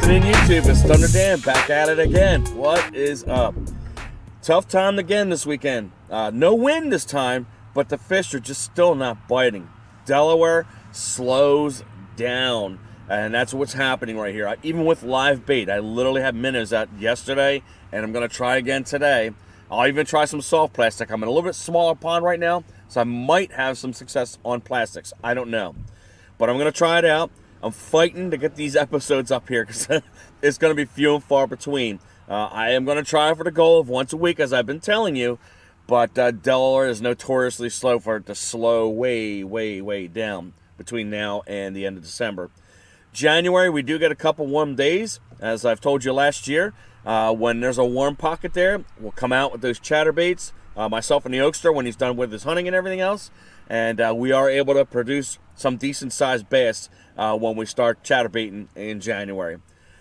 Afternoon YouTube, it's Thunda Dan back at it again. What is up? Tough time again this weekend. No wind this time, but the fish are just still not biting. Delaware slows down, and that's what's happening right here. Even with live bait, I literally had minnows out yesterday, and I'm going to try again today. I'll even try some soft plastic. I'm in a little bit smaller pond right now, so I might have some success on plastics. I don't know, but I'm going to try it out. I'm fighting to get these episodes up here because it's going to be few and far between. I am going to try for the goal of once a week, as I've been telling you, but Delaware is notoriously slow for it to slow way down between now and the end of December. January, we do get a couple warm days, as I've told you last year. When there's a warm pocket there, we'll come out with those chatterbaits, myself and the Oakster when he's done with his hunting and everything else, and we are able to produce some decent-sized bass when we start chatterbaiting in January.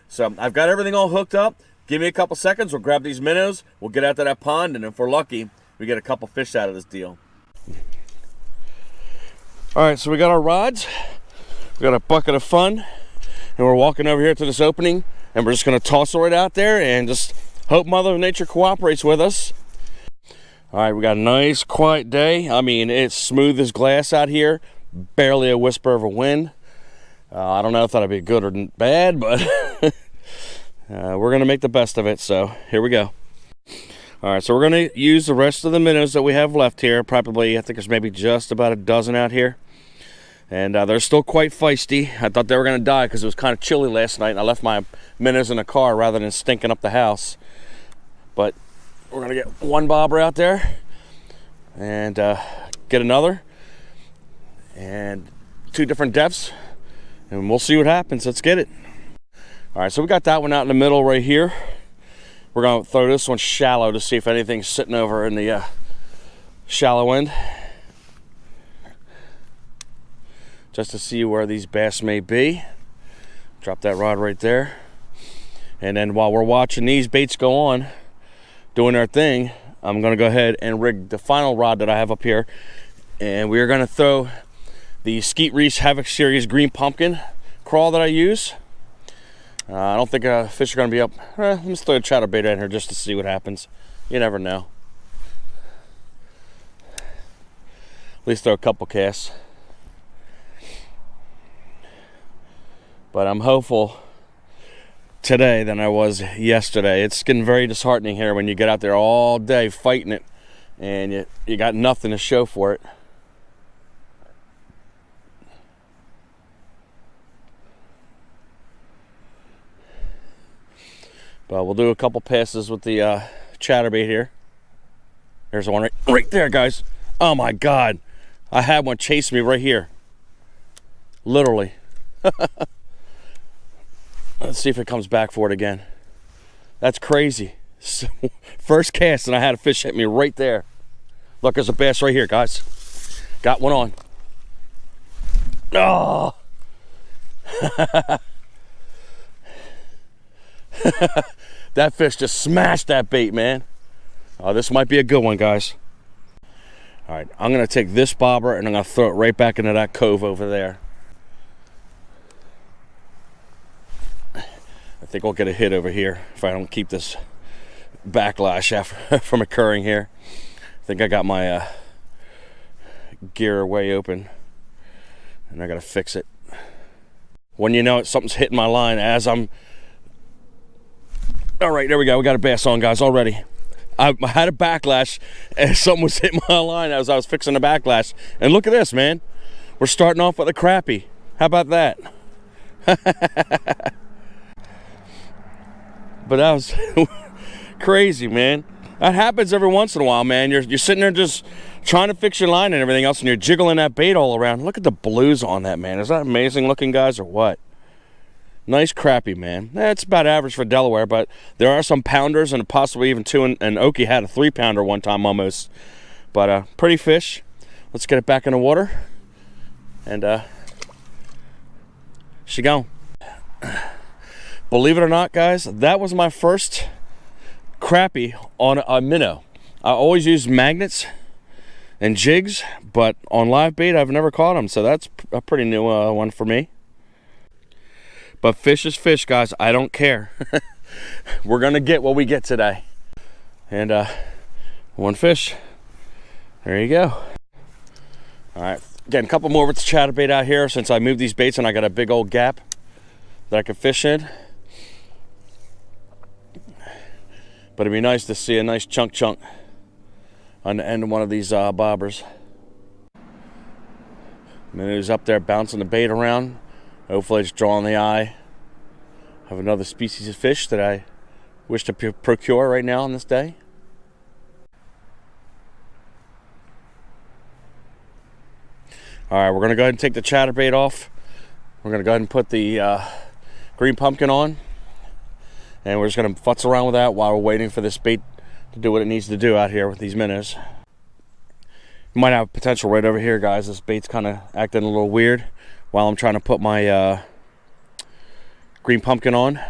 So I've got everything all hooked up. Give me a couple seconds, we'll grab these minnows, we'll get out to that pond, and if we're lucky, we get a couple fish out of this deal. All right, so we got our rods, we got a bucket of fun, and we're walking over here to this opening, and we're just gonna toss it right out there and just hope Mother Nature cooperates with us. All right, we got a nice quiet day. I mean, it's smooth as glass out here, barely a whisper of a wind. I don't know if that'll be good or bad, but we're going to make the best of it, so here we go. All right, so we're going to use the rest of the minnows that we have left here. Probably, I think there's maybe just about a dozen out here. And they're still quite feisty. I thought they were going to die because it was kind of chilly last night, and I left my minnows in the car rather than stinking up the house. But we're going to get one bobber out there and get another. And two different depths. And we'll see what happens. Let's get it. All right, so we got that one out in the middle right here. We're going to throw this one shallow to see if anything's sitting over in the shallow end. Just to see where these bass may be. Drop that rod right there. And then while we're watching these baits go on, doing their thing, I'm going to go ahead and rig the final rod that I have up here. And we're going to throw the Skeet Reese Havoc Series Green Pumpkin crawl that I use. I don't think fish are going to be up. Let's throw a chatterbait in here just to see what happens. You never know. At least throw a couple casts. But I'm hopeful today than I was yesterday. It's getting very disheartening here when you get out there all day fighting it and you got nothing to show for it. But we'll do a couple passes with the chatterbait here. There's one right there, guys. Oh my God. I had one chase me right here. Literally. Let's see if it comes back for it again. That's crazy. So, first cast and I had a fish hit me right there. Look, there's a bass right here, guys. Got one on. Oh. That fish just smashed that bait, man. Oh, this might be a good one, guys. All right, I'm gonna take this bobber and I'm gonna throw it right back into that cove over there. I think I'll get a hit over here if I don't keep this backlash from occurring here. I think I got my gear way open and I gotta fix it. When you know it, something's hitting my line as I'm. All right, there we go. We got a bass on, guys, already. I had a backlash and something was hitting my line as I was fixing the backlash. And look at this, man. We're starting off with a crappie. How about that? But that was crazy, man. That happens every once in a while, man. You're sitting there just trying to fix your line and everything else, and you're jiggling that bait all around. Look at the blues on that, man. Is that amazing looking, guys, or what? Nice crappie, man. That's about average for Delaware, but there are some pounders and possibly even two, and Okie had a 3-pounder one time almost. But pretty fish. Let's get it back in the water. And she gone. Believe it or not, guys, that was my first crappie on a minnow. I always use magnets and jigs, but on live bait I've never caught them, so that's a pretty new one for me. But fish is fish, guys. I don't care. We're gonna get what we get today. And one fish. There you go. All right, getting a couple more with the chatterbait out here since I moved these baits and I got a big old gap that I can fish in. But it'd be nice to see a nice chunk on the end of one of these bobbers. Minnows up there bouncing the bait around. Hopefully it's drawing the eye of another species of fish that I wish to procure right now on this day. All right, we're gonna go ahead and take the chatterbait off. We're gonna go ahead and put the green pumpkin on. And we're just gonna futz around with that while we're waiting for this bait to do what it needs to do out here with these minnows. You might have potential right over here, guys. This bait's kind of acting a little weird while I'm trying to put my green pumpkin on.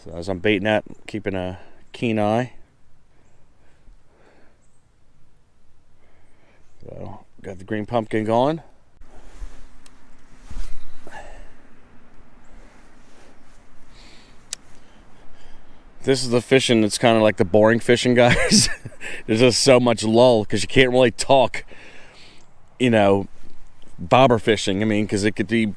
So as I'm baiting that, keeping a keen eye. So got the green pumpkin going. This is the fishing that's kind of like the boring fishing, guys. There's just so much lull because you can't really talk, you know, bobber fishing. I mean, because it could be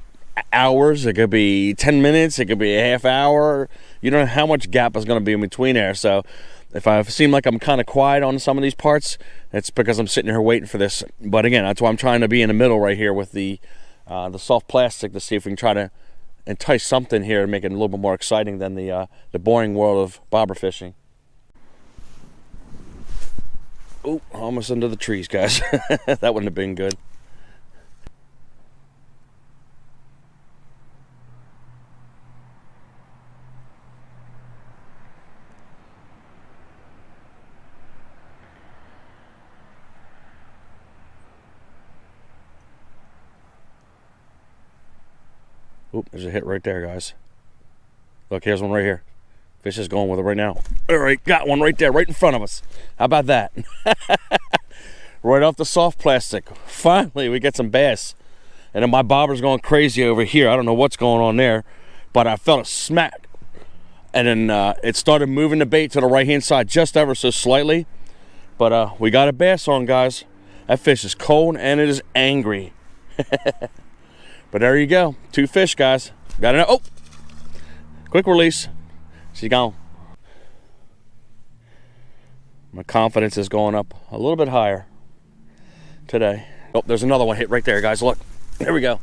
hours, it could be 10 minutes, it could be a half hour. You don't know how much gap is going to be in between there. So if I seem like I'm kind of quiet on some of these parts, it's because I'm sitting here waiting for this. But again, that's why I'm trying to be in the middle right here with the soft plastic to see if we can try to entice something here and make it a little bit more exciting than the boring world of bobber fishing. Oh, almost under the trees, guys. That wouldn't have been good. Oop, there's a hit right there, guys. Look, here's one right here. Fish is going with it right now. All right, got one right there, right in front of us. How about that? Right off the soft plastic. Finally, we get some bass. And then my bobber's going crazy over here. I don't know what's going on there, but I felt a smack. And then it started moving the bait to the right-hand side just ever so slightly. But we got a bass on, guys. That fish is cold and it is angry. But there you go. 2 fish, guys. Got it. Oh! Quick release. She's gone. My confidence is going up a little bit higher today. Oh, there's another one hit right there, guys. Look. There we go.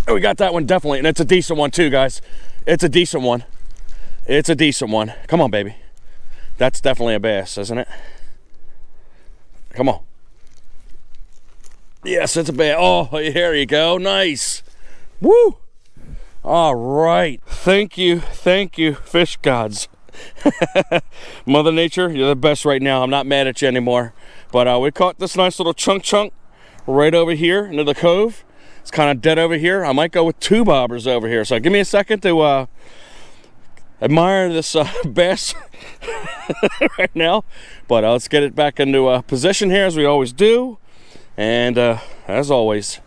Oh, we got that one definitely. And it's a decent one too, guys. It's a decent one. It's a decent one. Come on, baby. That's definitely a bass, isn't it? Come on. Yes, it's a bass. Oh, here you go. Nice. Woo! All right. Thank you, fish gods. Mother Nature, you're the best right now. I'm not mad at you anymore. But we caught this nice little chunk right over here into the cove. It's kind of dead over here. I might go with 2 bobbers over here. So give me a second to admire this bass right now. But let's get it back into position here as we always do. And as always,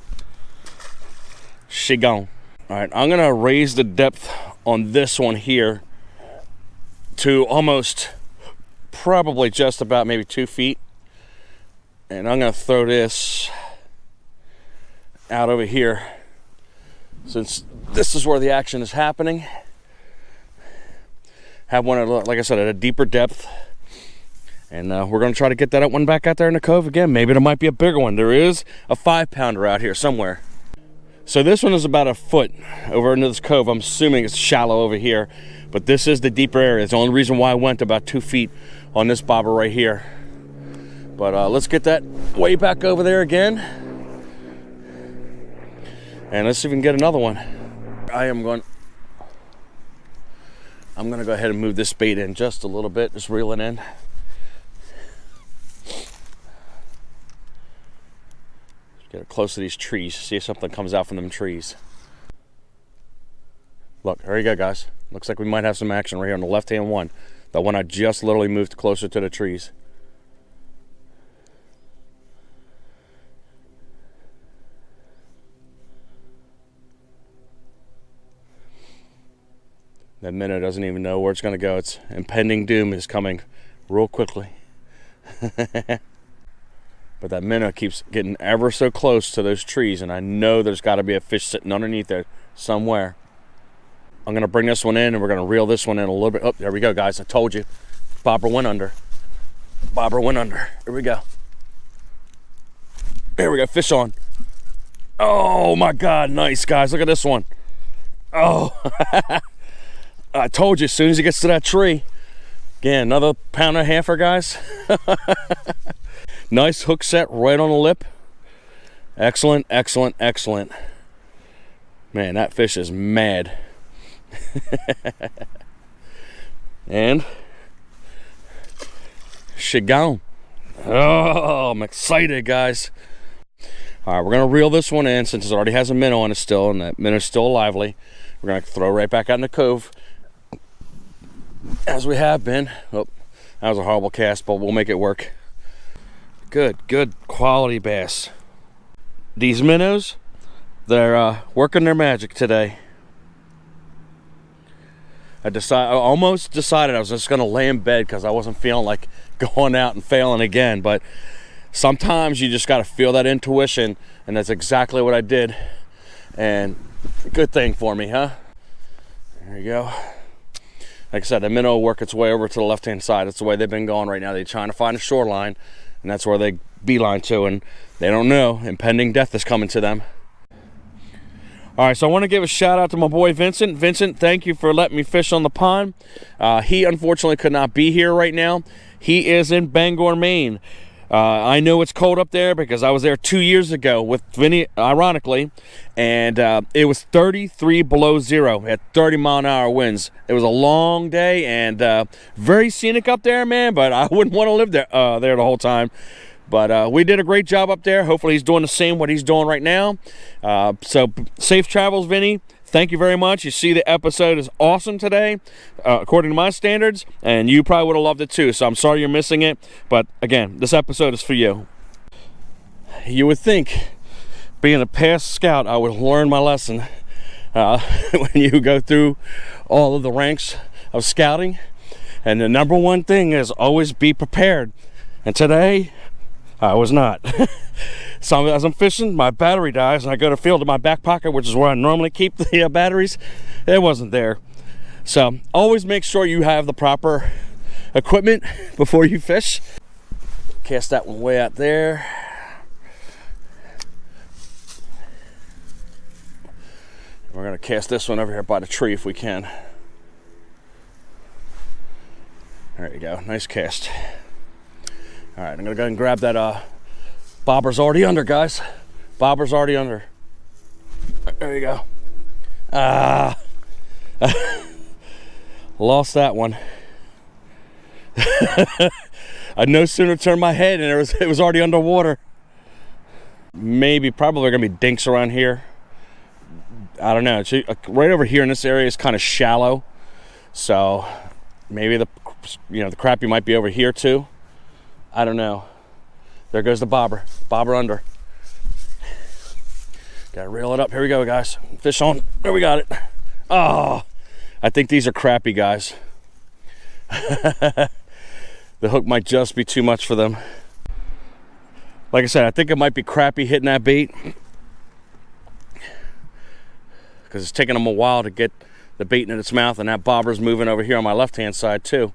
she gone. All right, I'm gonna raise the depth on this one here to almost probably just about maybe 2 feet. And I'm gonna throw this out over here since this is where the action is happening. Have one, like I said, at a deeper depth. And we're going to try to get that one back out there in the cove again. Maybe there might be a bigger one. There is a 5-pounder out here somewhere. So this one is about a foot over into this cove. I'm assuming it's shallow over here. But this is the deeper area. It's the only reason why I went about 2 feet on this bobber right here. But let's get that way back over there again. And let's see if we can get another one. I'm going to go ahead and move this bait in just a little bit. Just reel it in. Get close to these trees, see if something comes out from them trees. Look, there you go, guys. Looks like we might have some action right here on the left-hand one. The one I just literally moved closer to the trees. That minnow doesn't even know where it's going to go. Its impending doom is coming real quickly. But that minnow keeps getting ever so close to those trees, and I know there's got to be a fish sitting underneath there somewhere. I'm going to bring this one in, and we're going to reel this one in a little bit. Oh, there we go, guys. I told you. Bobber went under. Bobber went under. Here we go. There we go. Fish on. Oh, my God. Nice, guys. Look at this one. Oh. I told you, as soon as he gets to that tree. Again, another pound and a halfer, guys. Nice hook set right on the lip. Excellent, excellent, excellent. Man, that fish is mad. And she gone. Oh, I'm excited, guys. All right, we're gonna reel this one in since it already has a minnow on it still, and that minnow's still lively. We're gonna throw right back out in the cove as we have been. Oh, that was a horrible cast, but we'll make it work. Good quality bass. These minnows, they're working their magic today. I almost decided I was just gonna lay in bed because I wasn't feeling like going out and failing again, but sometimes you just gotta feel that intuition, and that's exactly what I did. And good thing for me, huh? There you go. Like I said, the minnow will work its way over to the left-hand side. That's the way they've been going right now. They're trying to find a shoreline, and that's where they beeline to, and they don't know. Impending death is coming to them. All right, so I want to give a shout out to my boy Vincent. Vincent, thank you for letting me fish on the pond. He unfortunately could not be here right now. He is in Bangor, Maine. I know it's cold up there because I was there 2 years ago with Vinny, ironically, and it was 33 below zero. We had 30-mile-an-hour winds. It was a long day and very scenic up there, man, but I wouldn't want to live there the whole time. But we did a great job up there. Hopefully he's doing the same what he's doing right now. So safe travels, Vinny. Thank you very much. You see, the episode is awesome today, according to my standards, and you probably would have loved it too, so I'm sorry you're missing it. But again, this episode is for you. You would think, being a past scout, I would learn my lesson when you go through all of the ranks of scouting. And the number one thing is always be prepared. And today, I was not. So as I'm fishing, my battery dies, and I go to feel to my back pocket, which is where I normally keep the batteries. It wasn't there. So always make sure you have the proper equipment before you fish. Cast that one way out there. We're gonna cast this one over here by the tree if we can. There you go, nice cast. All right, I'm gonna go ahead and grab that bobber's already under, guys. Bobber's already under. There you go. Lost that one. I no sooner turned my head and it was already underwater. Probably gonna be dinks around here. I don't know. It's right over here in this area is kind of shallow, so maybe the crappie might be over here too. I don't know. There goes the bobber. Bobber under. Gotta reel it up. Here we go, guys. Fish on. There we got it. Oh, I think these are crappie, guys. The hook might just be too much for them. Like I said, I think it might be crappie hitting that bait, because it's taking them a while to get the bait in its mouth, and that bobber's moving over here on my left-hand side too.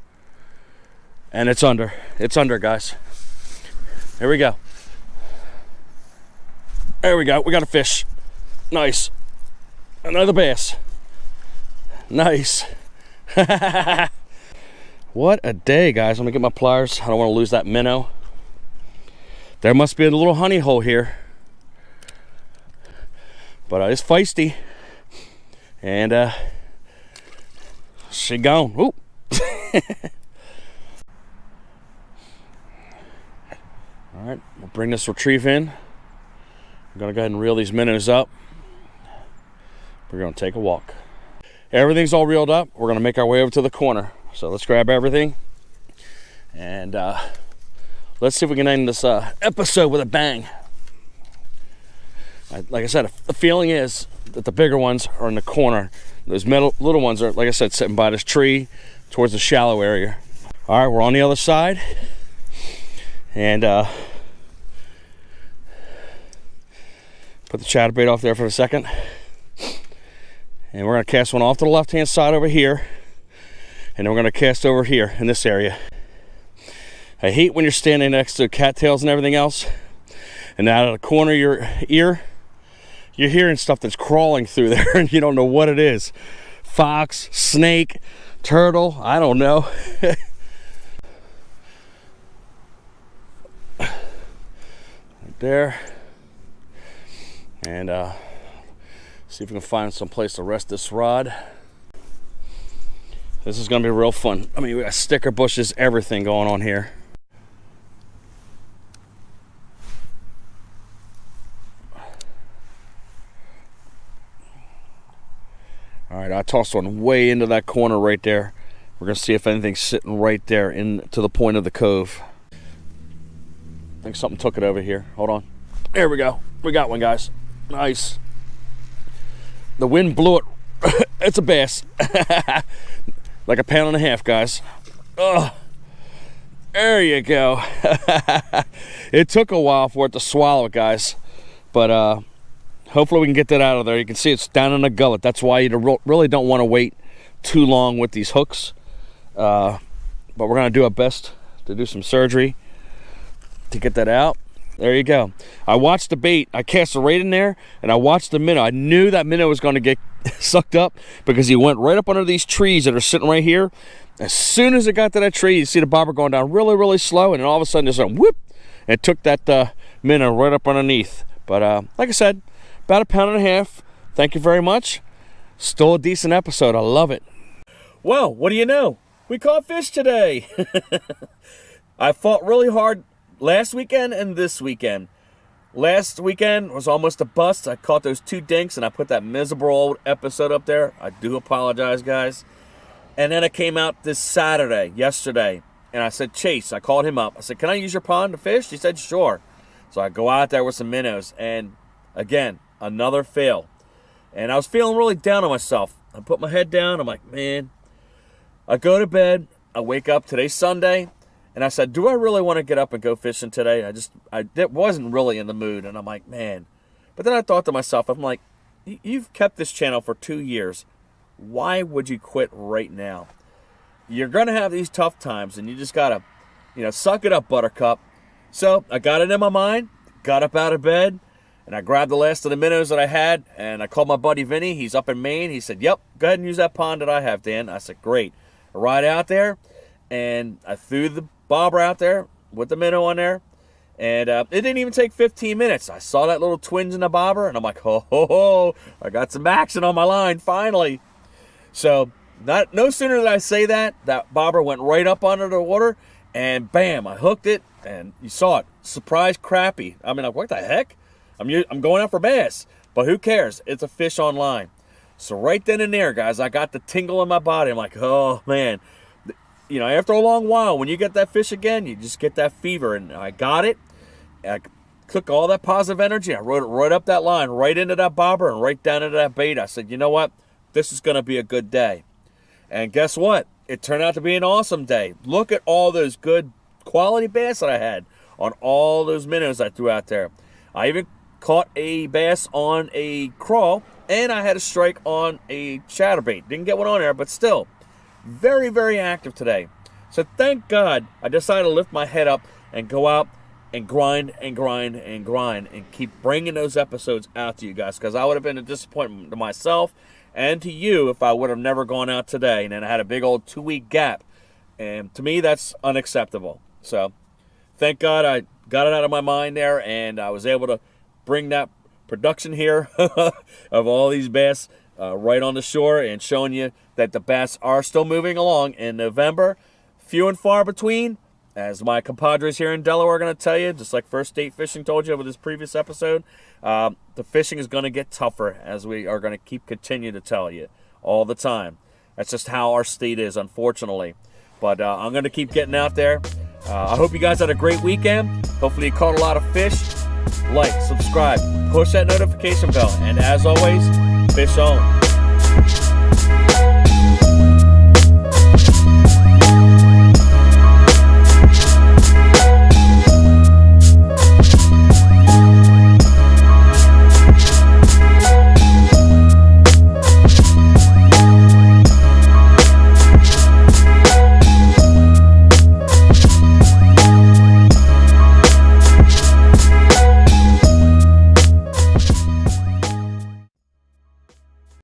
And it's under. It's under, guys. Here we go. There we go. We got a fish. Nice. Another bass. Nice. What a day, guys. Let me get my pliers. I don't want to lose that minnow. There must be a little honey hole here. But it's feisty. And she gone. Ooh. All right, we'll bring this retrieve in. I'm gonna go ahead and reel these minnows up. We're gonna take a walk. Everything's all reeled up. We're gonna make our way over to the corner. So let's grab everything and let's see if we can end this episode with a bang. Like I said, the feeling is that the bigger ones are in the corner. Those little ones are, like I said, sitting by this tree towards the shallow area. All right, we're on the other side. And put the chatterbait off there for a second. And we're going to cast one off to the left-hand side over here. And then we're going to cast over here in this area. I hate when you're standing next to cattails and everything else, and out of the corner of your ear, you're hearing stuff that's crawling through there, and you don't know what it is. Fox, snake, turtle, I don't know. Right there. And see if we can find some place to rest this rod. This is going to be real fun. I mean, we got sticker bushes, everything going on here. All right, I tossed one way into that corner right there. We're going to see if anything's sitting right there to the point of the cove. I think something took it over here. Hold on. There we go. We got one, guys. Nice. The wind blew it. It's a bass. Like 1.5 pounds, guys. Oh, there you go. It took a while for it to swallow it, guys. But hopefully we can get that out of there. You can see it's down in the gullet. That's why you really don't want to wait too long with these hooks. But we're going to do our best to do some surgery to get that out. There you go. I watched the bait. I cast it right in there, and I watched the minnow. I knew that minnow was going to get sucked up because he went right up under these trees that are sitting right here. As soon as it got to that tree, you see the bobber going down really, really slow, and then all of a sudden there's a whoop, and it took that minnow right up underneath. But like I said, about 1.5 pounds. Thank you very much. Still a decent episode. I love it. Well, what do you know? We caught fish today. I fought really hard last weekend and this weekend. Last weekend was almost a bust. I caught those 2 dinks and I put that miserable old episode up there. I do apologize, guys. And then I came out this Saturday, yesterday, and I said, Chase, I called him up. I said, can I use your pond to fish? He said, sure. So I go out there with some minnows, and again, another fail. And I was feeling really down on myself. I put my head down. I'm like, man, I go to bed. I wake up. Today's Sunday. And I said, do I really want to get up and go fishing today? I wasn't really in the mood. And I'm like, man. But then I thought to myself, I'm like, you've kept this channel for 2 years. Why would you quit right now? You're going to have these tough times, and you just got to, suck it up, Buttercup. So I got it in my mind, got up out of bed, and I grabbed the last of the minnows that I had, and I called my buddy Vinny. He's up in Maine. He said, yep, go ahead and use that pond that I have, Dan. I said, great. I ride out there, and I threw the bobber out there with the minnow on there, and it didn't even take 15 minutes. I saw that little twinge in the bobber, and I'm like, ho, I got some action on my line, finally. So no sooner did I say that bobber went right up under the water, and bam, I hooked it, and you saw it. Surprise crappie. I mean, like, what the heck? I'm going out for bass, but who cares? It's a fish on line. So right then and there, guys, I got the tingle in my body. I'm like, oh, man. After a long while, when you get that fish again, you just get that fever, and I got it. I took all that positive energy. I rode it right up that line, right into that bobber, and right down into that bait. I said, you know what? This is going to be a good day. And guess what? It turned out to be an awesome day. Look at all those good quality bass that I had on all those minnows I threw out there. I even caught a bass on a crawl, and I had a strike on a chatterbait. Didn't get one on there, but still, very, very active today. So thank God I decided to lift my head up and go out and grind and grind and grind and keep bringing those episodes out to you guys, because I would have been a disappointment to myself and to you if I would have never gone out today and then I had a big old 2-week gap. And to me, that's unacceptable. So thank God I got it out of my mind there, and I was able to bring that production here of all these bass right on the shore and showing you that the bass are still moving along in November. Few and far between, as my compadres here in Delaware are going to tell you, just like First State Fishing told you with this previous episode. The fishing is going to get tougher, as we are going to continue to tell you all the time. That's just how our state is, unfortunately. But I'm going to keep getting out there. I hope you guys had a great weekend. Hopefully you caught a lot of fish. Like, subscribe, push that notification bell, and as always, fish on.